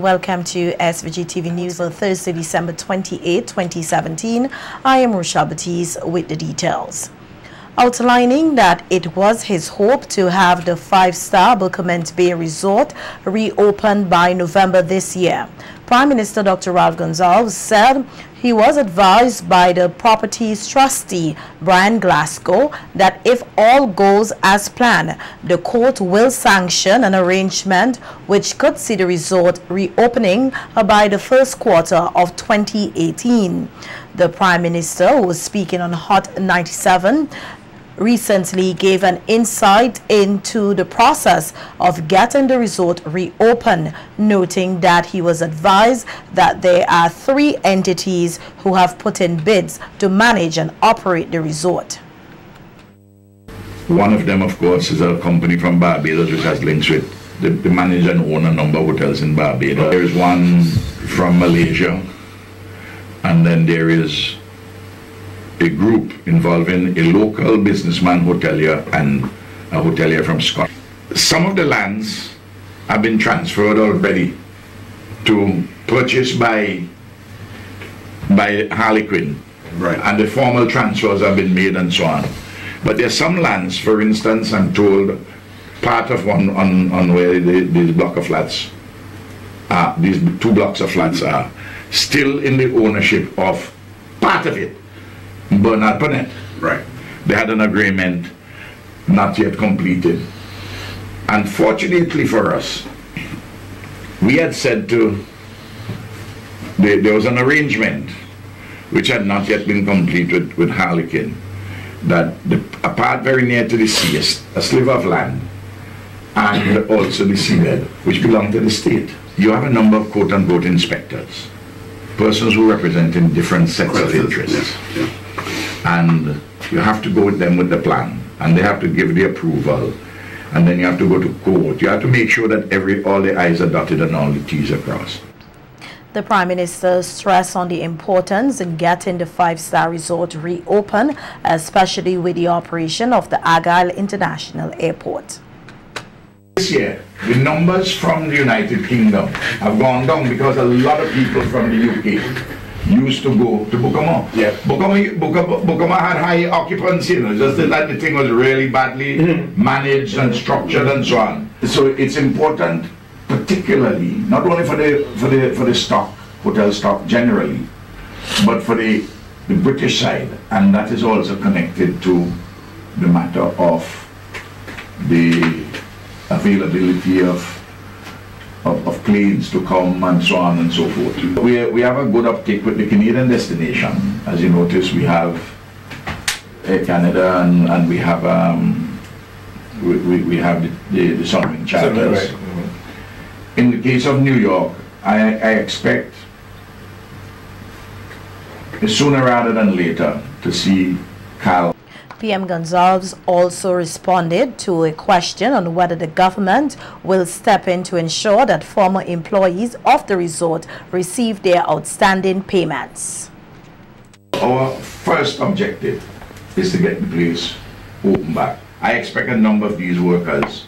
Welcome to SVG-TV News for Thursday, December 28, 2017. I am Rochelle Baptiste with the details. Outlining that it was his hope to have the 5-star Buckermont Bay Resort reopened by November this year, Prime Minister Dr. Ralph Gonsalves said he was advised by the property's trustee, Brian Glasgow, that if all goes as planned, the court will sanction an arrangement which could see the resort reopening by the first quarter of 2018. The Prime Minister, who was speaking on Hot 97, recently gave an insight into the process of getting the resort reopened, noting that he was advised that there are 3 entities who have put in bids to manage and operate the resort. One of them, of course, is a company from Barbados which has links with the manager and own a number of hotels in Barbados. There is one from Malaysia, and then there is a group involving a local businessman hotelier and a hotelier from Scotland. Some of the lands have been transferred already to purchase by Harlequin, right, and the formal transfers have been made and so on. But there are some lands, for instance, I'm told part of one on where these block of flats are, these 2 blocks of flats are still in the ownership of part of it, Bernard Ponette. Right. They had an agreement not yet completed. Unfortunately for us, we had said to, there was an arrangement which had not yet been completed with Harlequin, that a part very near to the sea, a sliver of land, and also the seabed, which belonged to the state. You have a number of quote-unquote inspectors, persons who represent in different sets of interests. Yeah. And you have to go with them with the plan, and they have to give the approval, and then you have to go to court. You have to make sure that all the I's are dotted and all the T's are crossed. The Prime Minister stressed on the importance in getting the 5-star resort reopened, especially with the operation of the Argyle International Airport. This year, the numbers from the United Kingdom have gone down because a lot of people from the UK used to go to Buckermont. Yeah. Buckermont had high occupancy, just that the thing was really badly managed and structured and so on. So it's important, particularly not only for the stock, hotel stock generally, but for the British side, and that is also connected to the matter of the availability of planes to come and so on and so forth. We have a good uptake with the Canadian destination. As you notice, we have Air Canada and we have the Sunwing charters. Right. In the case of New York, I expect sooner rather than later to see Cal. PM Gonsalves also responded to a question on whether the government will step in to ensure that former employees of the resort receive their outstanding payments. Our first objective is to get the place open back. I expect a number of these workers,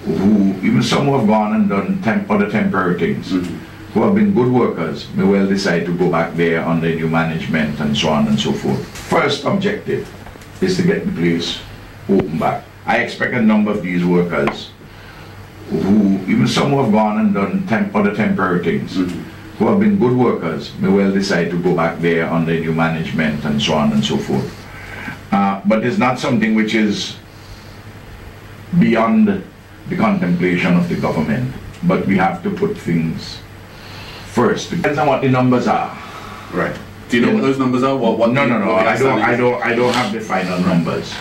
who even some who have gone and done other temporary things, who have been good workers, may well decide to go back there under new management and so on and so forth. First objective is to get the place open back. I expect a number of these workers, who even some who have gone and done other temporary things, who have been good workers, may well decide to go back there under new management and so on and so forth. But it's not something which is beyond the contemplation of the government, but we have to put things first. Depends on what the numbers are. Right. Do you know what those numbers are? No. I don't have the final numbers.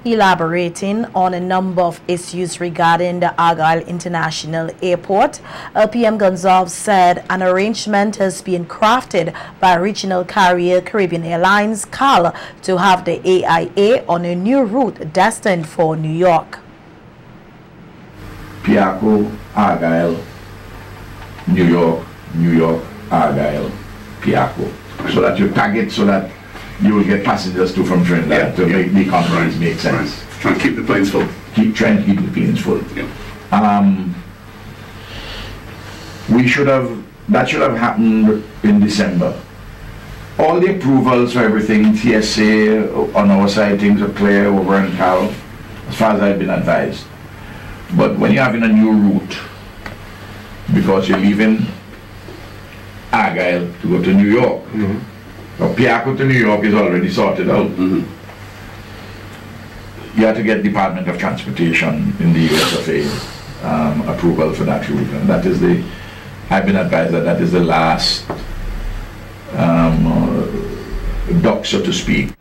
Elaborating on a number of issues regarding the Argyle International Airport, PM Gonsalves said an arrangement has been crafted by regional carrier Caribbean Airlines (CAL) to have the AIA on a new route destined for New York. Piaco, Argyle, New York, Argyle, Piaco. So that you tag it so that you will get passengers to from Trinidad to make the economies make sense. Right. Try and keep the planes full. Try and keep the planes full. Yeah. that should have happened in December. All the approvals for everything, TSA on our side, things are clear over in Cal, as far as I've been advised. But when you're having a new route, because you're leaving Argyle to go to New York, or Piaco to New York is already sorted out. You have to get Department of Transportation in the USFA approval for that route, and that is I've been advised that is the last dock, so to speak.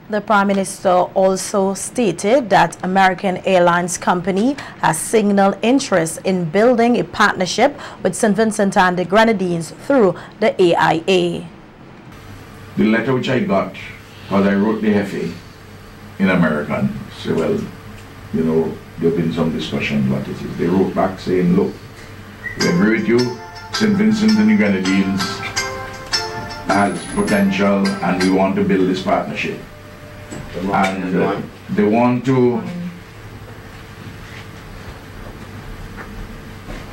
The Prime Minister also stated that American Airlines Company has signaled interest in building a partnership with St. Vincent and the Grenadines through the AIA. The letter which I got, because I wrote the FA in American, so well, you know, there have been some discussion what it is. They wrote back saying, look, we agree with you, St. Vincent and the Grenadines has potential and we want to build this partnership. And they want to,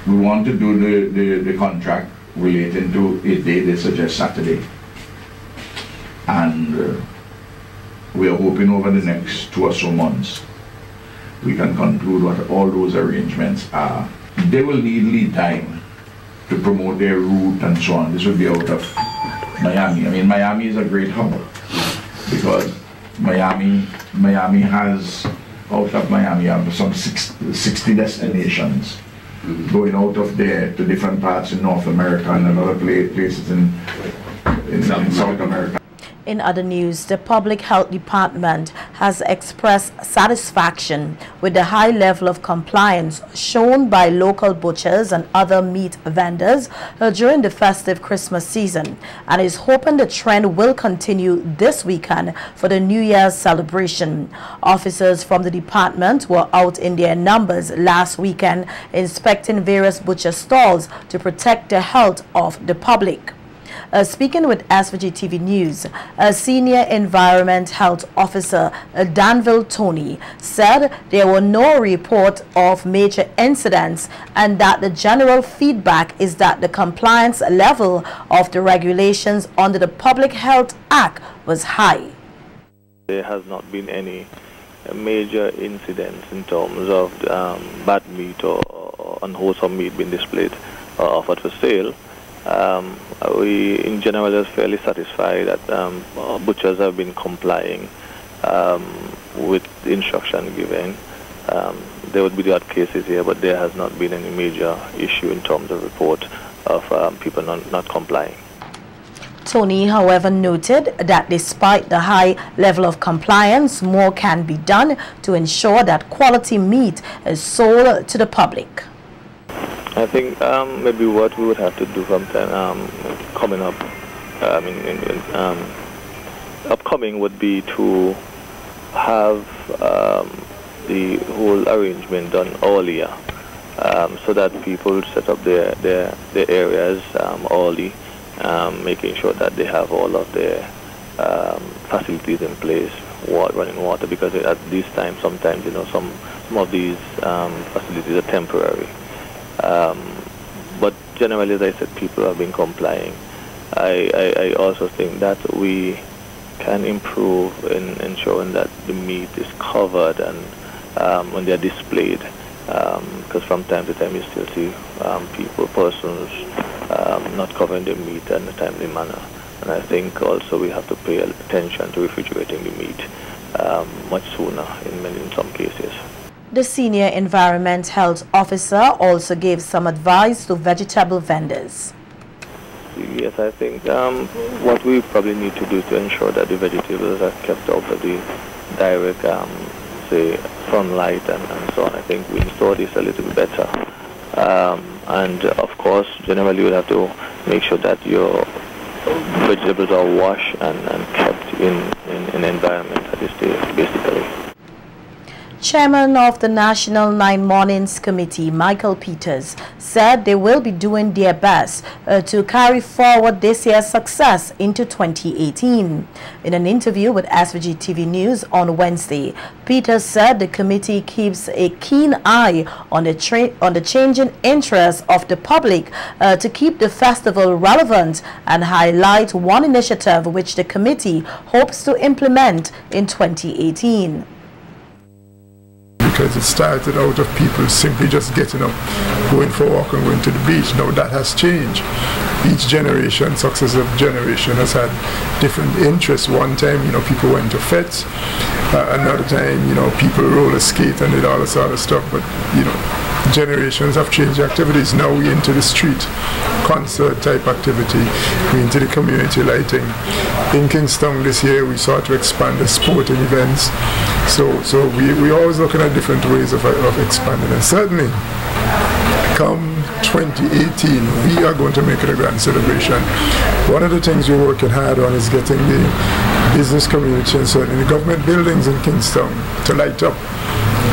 we want to do the contract relating to a day, they suggest Saturday. And we are hoping over the next 2 or so months we can conclude what all those arrangements are. They will need lead time to promote their route and so on. This will be out of Miami. I mean, Miami is a great hub because Miami has, out of Miami, have some 60 destinations going out of there to different parts in North America and other places in South America. In other news, the Public Health Department has expressed satisfaction with the high level of compliance shown by local butchers and other meat vendors during the festive Christmas season, and is hoping the trend will continue this weekend for the New Year's celebration. Officers from the department were out in their numbers last weekend inspecting various butcher stalls to protect the health of the public. Speaking with SVG-TV News, a senior environment health officer, Danville Tony, said there were no report of major incidents and that the general feedback is that the compliance level of the regulations under the Public Health Act was high. There has not been any major incidents in terms of bad meat or unwholesome meat being displayed or offered for sale. We in general are fairly satisfied that butchers have been complying with the instruction given. There would be the odd cases here, but there has not been any major issue in terms of report of people not complying. Tony, however, noted that despite the high level of compliance, more can be done to ensure that quality meat is sold to the public. I think maybe what we would have to do sometime coming up, upcoming would be to have the whole arrangement done earlier, so that people set up their areas early, making sure that they have all of their facilities in place, running water, because at this time sometimes, you know, some of these facilities are temporary. But generally, as I said, people have been complying. I also think that we can improve in ensuring that the meat is covered and when they're displayed, because from time to time you still see persons not covering the meat in a timely manner. And I think also we have to pay attention to refrigerating the meat much sooner in some cases. The senior environment health officer also gave some advice to vegetable vendors. Yes, I think what we probably need to do to ensure that the vegetables are kept out of the direct, say, sunlight and so on. I think we install this a little bit better. And of course, generally you would have to make sure that your vegetables are washed and kept in an environment that is basically. Chairman of the National Nine Mornings Committee, Michael Peters, said they will be doing their best to carry forward this year's success into 2018. In an interview with SVG-TV News on Wednesday, Peters said the committee keeps a keen eye on the changing interests of the public to keep the festival relevant and highlight one initiative which the committee hopes to implement in 2018. Because it started out of people simply just getting up, going for a walk and going to the beach. Now that has changed. Each generation, successive generation, has had different interests. One time, people went to fetes. Another time, people roller skate and did all this other stuff. But, generations have changed activities. Now we're into the street, concert type activity. We're into the community lighting. In Kingston this year, we sought to expand the sporting events. So we're always looking at different ways of expanding. And certainly, come 2018, we are going to make it a grand celebration. One of the things we're working hard on is getting the business community and certainly the government buildings in Kingston to light up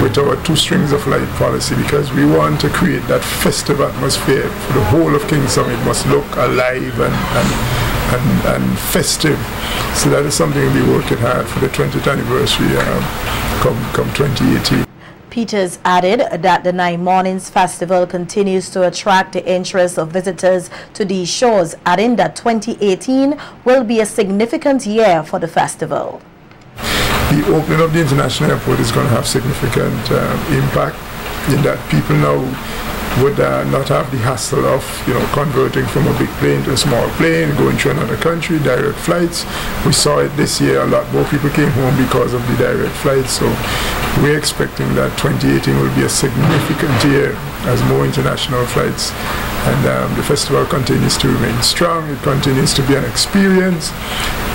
with our 2 strings of light policy, because we want to create that festive atmosphere for the whole of Kingston. It must look alive and festive. So that is something we'll be working hard for the 20th anniversary come 2018. Peters added that the Nine Mornings Festival continues to attract the interest of visitors to these shores, adding that 2018 will be a significant year for the festival. The opening of the international airport is going to have significant impact in that people now would not have the hassle of converting from a big plane to a small plane, going to another country, direct flights. We saw it this year. A lot more people came home because of the direct flights. So we're expecting that 2018 will be a significant year as more international flights. And the festival continues to remain strong. It continues to be an experience.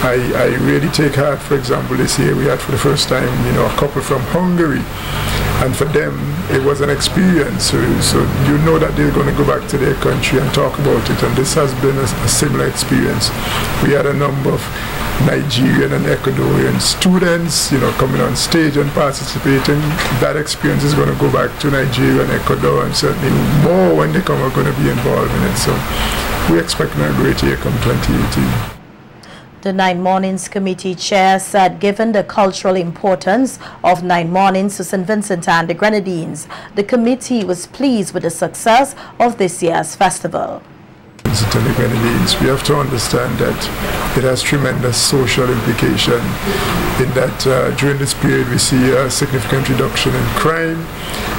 I really take heart. For example, this year we had for the first time a couple from Hungary, and for them it was an experience. So that they're going to go back to their country and talk about it, and this has been a similar experience. We had a number of Nigerian and Ecuadorian students coming on stage and participating. That experience is going to go back to Nigeria and Ecuador, and certainly more when they come are going to be involved in it. So we're expecting a great year come 2018. The Nine Mornings Committee Chair said given the cultural importance of Nine Mornings to St. Vincent and the Grenadines, the committee was pleased with the success of this year's festival. Vincent and the Grenadines, we have to understand that it has tremendous social implication in that during this period we see a significant reduction in crime.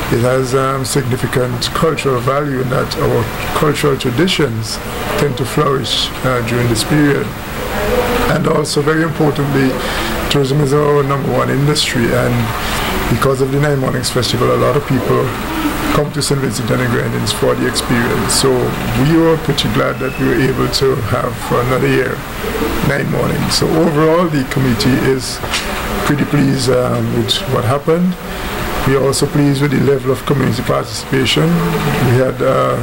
It has significant cultural value in that our cultural traditions tend to flourish during this period. And also, very importantly, tourism is our #1 industry, and because of the Nine Mornings Festival, a lot of people come to St. Vincent and the Grenadines for the experience. So we were pretty glad that we were able to have for another year 9 mornings. So overall, the committee is pretty pleased with what happened. We are also pleased with the level of community participation. We had a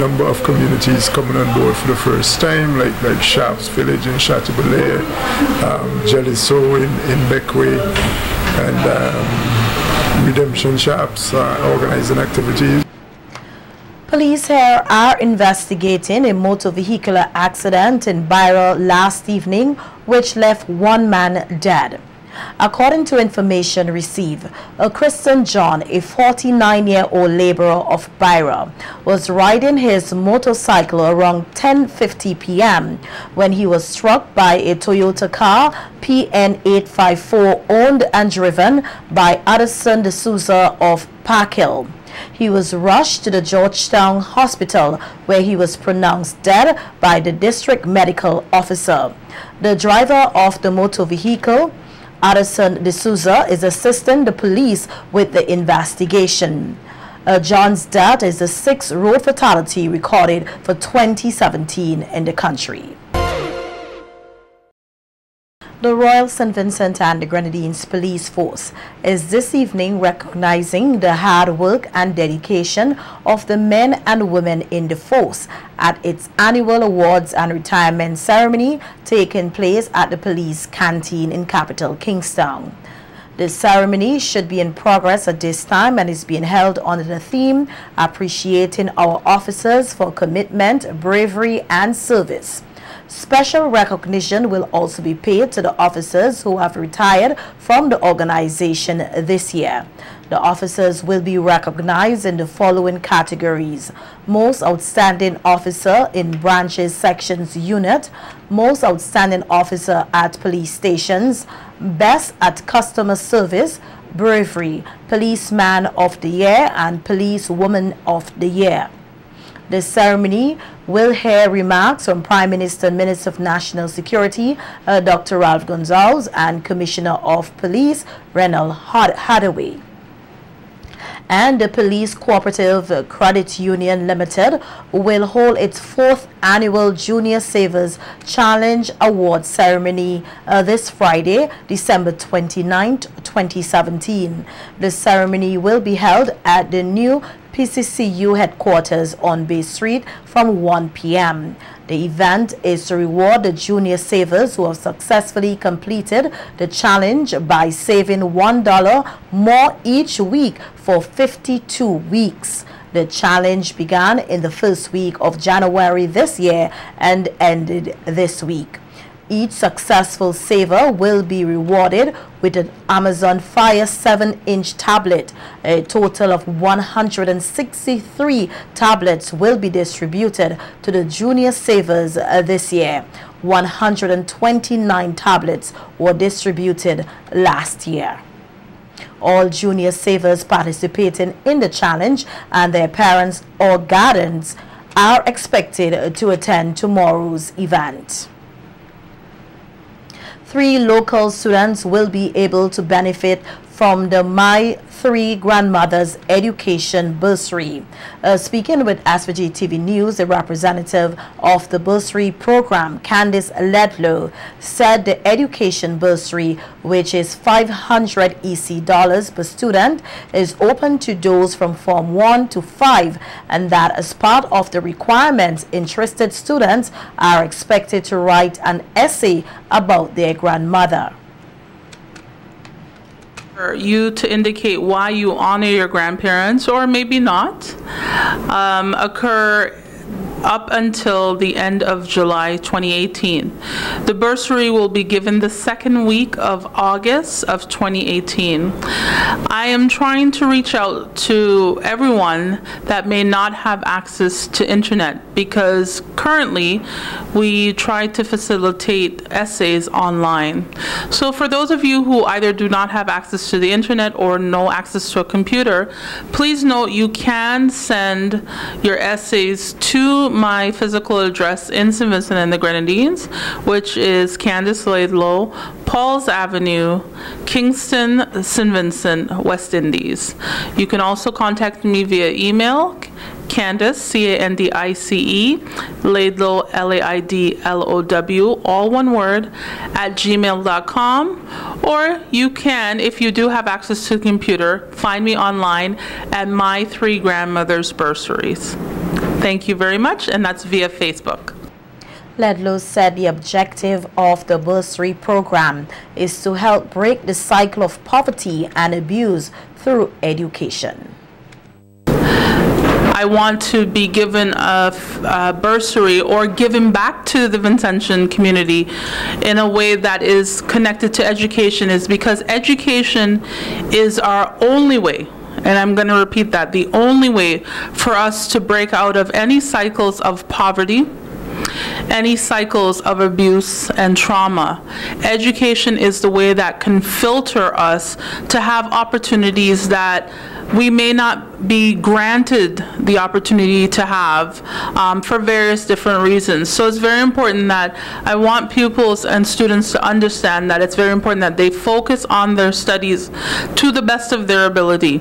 number of communities coming on board for the first time, like Sharps Village in Chateaubelair, Jeliso in Beckway, and Redemption Sharps organizing activities. Police here are investigating a motor vehicular accident in Byra last evening, which left 1 man dead. According to information received, Christian John, a 49-year-old laborer of Byra, was riding his motorcycle around 10:50 p.m. when he was struck by a Toyota car PN854 owned and driven by Addison D'Souza of Park Hill. He was rushed to the Georgetown Hospital, where he was pronounced dead by the district medical officer. The driver of the motor vehicle, Addison D'Souza, is assisting the police with the investigation. John's death is the 6th road fatality recorded for 2017 in the country. The Royal St. Vincent and the Grenadines Police Force is this evening recognizing the hard work and dedication of the men and women in the force at its annual awards and retirement ceremony taking place at the police canteen in capital Kingstown. The ceremony should be in progress at this time and is being held under the theme Appreciating Our Officers for Commitment, Bravery and Service. Special recognition will also be paid to the officers who have retired from the organization this year. The officers will be recognized in the following categories: Most Outstanding Officer in Branches Sections Unit, Most Outstanding Officer at Police Stations, Best at Customer Service, Bravery, Policeman of the Year and Policewoman of the Year. The ceremony will hear remarks from Prime Minister and Minister of National Security, Dr. Ralph Gonsalves, and Commissioner of Police, Renald Hathaway. And the Police Cooperative Credit Union Limited will hold its 4th annual Junior Savers Challenge Award ceremony this Friday, December 29th, 2017. The ceremony will be held at the new PCCU headquarters on Bay Street from 1 p.m. The event is to reward the junior savers who have successfully completed the challenge by saving $1 more each week for 52 weeks. The challenge began in the first week of January this year and ended this week. Each successful saver will be rewarded with an Amazon Fire 7-inch tablet. A total of 163 tablets will be distributed to the junior savers this year. 129 tablets were distributed last year. All junior savers participating in the challenge and their parents or guardians are expected to attend tomorrow's event. 3 local students will be able to benefit from the My 3 Grandmothers Education Bursary. Speaking with SVGTV News, the representative of the bursary program, Candice Ledlow, said the education bursary, which is $500 EC per student, is open to those from Form 1 to 5, and that as part of the requirements, interested students are expected to write an essay about their grandmother. You to indicate why you honor your grandparents, or maybe not, occur up until the end of July 2018. The bursary will be given the 2nd week of August of 2018. I am trying to reach out to everyone that may not have access to internet, because currently we try to facilitate essays online. So for those of you who either do not have access to the internet or no access to a computer, please note you can send your essays to my physical address in St. Vincent and the Grenadines, which is Candice Laidlow, Pauls Avenue, Kingston, St. Vincent, West Indies. You can also contact me via email, Candice, C-A-N-D-I-C-E, Laidlow, L-A-I-D-L-O-W, all one word, @gmail.com. Or you can, if you do have access to the computer, find me online at My 3 Grandmothers Bursaries. Thank you very much, and that's via Facebook. Ledlow said the objective of the bursary program is to help break the cycle of poverty and abuse through education. I want to be given a bursary or given back to the Vincentian community in a way that is connected to education, is because education is our only way. And I'm going to repeat that, the only way for us to break out of any cycles of poverty, any cycles of abuse and trauma. Education is the way that can filter us to have opportunities that we may not be granted the opportunity to have for various different reasons. So it's very important that I want pupils and students to understand that it's very important that they focus on their studies to the best of their ability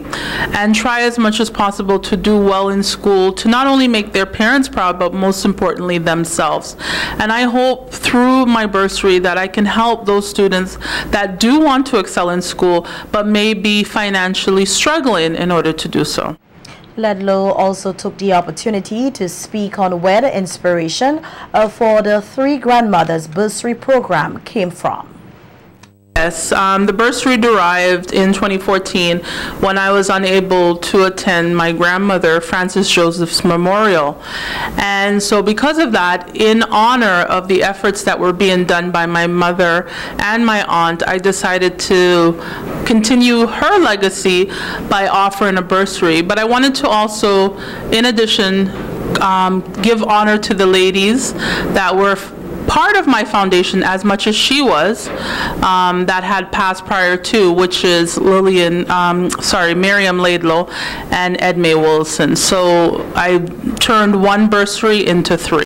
and try as much as possible to do well in school, to not only make their parents proud, but most importantly themselves. And I hope through my bursary that I can help those students that do want to excel in school but may be financially struggling in order to do so. Ledlow also took the opportunity to speak on where the inspiration for the 3 Grandmothers Bursary program came from. Yes, the bursary derived in 2014 when I was unable to attend my grandmother Frances Joseph's memorial. And so because of that, in honor of the efforts that were being done by my mother and my aunt, I decided to continue her legacy by offering a bursary. But I wanted to also, in addition, give honor to the ladies that were part of my foundation as much as she was, that had passed prior to, which is Miriam Laidlow and Edmay Wilson. So I turned one bursary into 3.